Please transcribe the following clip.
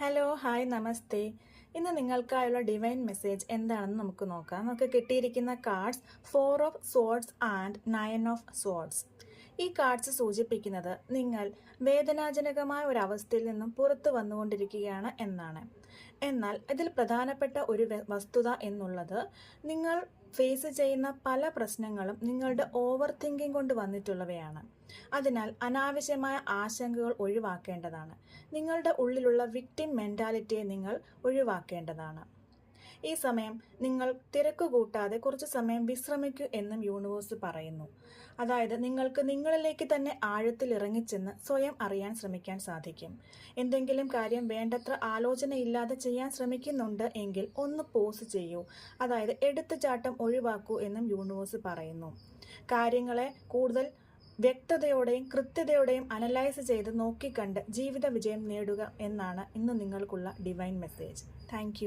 Hello hi നമസ്തേ. ഇന്ന് നിങ്ങൾക്കായുള്ള divine message എന്താണെന്ന് നമുക്ക് നോക്കാം. നമുക്ക് കിട്ടിയിരിക്കുന്ന cards 4 of swords and 9 of swords. ഈ കാർഡ്സ് സൂചിപ്പിക്കുന്നത് നിങ്ങൾ വേദനാജനകമായ ഒരു അവസ്ഥയിൽ നിന്നും പുറത്തു വന്നുകൊണ്ടിരിക്കുകയാണ് എന്നാണ്. എന്നാൽ ഇതിൽ പ്രധാനപ്പെട്ട ഒരു വസ്തുത എന്നുള്ളത് നിങ്ങൾ ഫേസ് ചെയ്യുന്ന പല പ്രശ്നങ്ങളും നിങ്ങളുടെ ഓവർ തിങ്കിങ് കൊണ്ട് വന്നിട്ടുള്ളവയാണ്. അതിനാൽ അനാവശ്യമായ ആശങ്കകൾ ഒഴിവാക്കേണ്ടതാണ്. നിങ്ങളുടെ ഉള്ളിലുള്ള വിക്ടിം മെന്റാലിറ്റിയെ നിങ്ങൾ ഒഴിവാക്കേണ്ടതാണ്. ഈ സമയം നിങ്ങൾ തിരക്ക് കൂട്ടാതെ കുറച്ച് സമയം വിശ്രമിക്കൂ എന്നും യൂണിവേഴ്സ് പറയുന്നു. അതായത് നിങ്ങൾക്ക് നിങ്ങളിലേക്ക് തന്നെ ആഴത്തിൽ ഇറങ്ങിച്ചെന്ന് സ്വയം അറിയാൻ ശ്രമിക്കാൻ സാധിക്കും. എന്തെങ്കിലും കാര്യം വേണ്ടത്ര ആലോചനയില്ലാതെ ചെയ്യാൻ ശ്രമിക്കുന്നുണ്ട് എങ്കിൽ ഒന്ന് പോസ് ചെയ്യൂ. അതായത് എടുത്തുചാട്ടം ഒഴിവാക്കൂ എന്നും യൂണിവേഴ്സ് പറയുന്നു. കാര്യങ്ങളെ കൂടുതൽ വ്യക്തതയോടെയും കൃത്യതയോടെയും അനലൈസ് ചെയ്ത് നോക്കിക്കണ്ട് ജീവിത വിജയം നേടുക എന്നാണ് ഇന്ന് നിങ്ങൾക്കുള്ള ഡിവൈൻ മെസ്സേജ്. താങ്ക്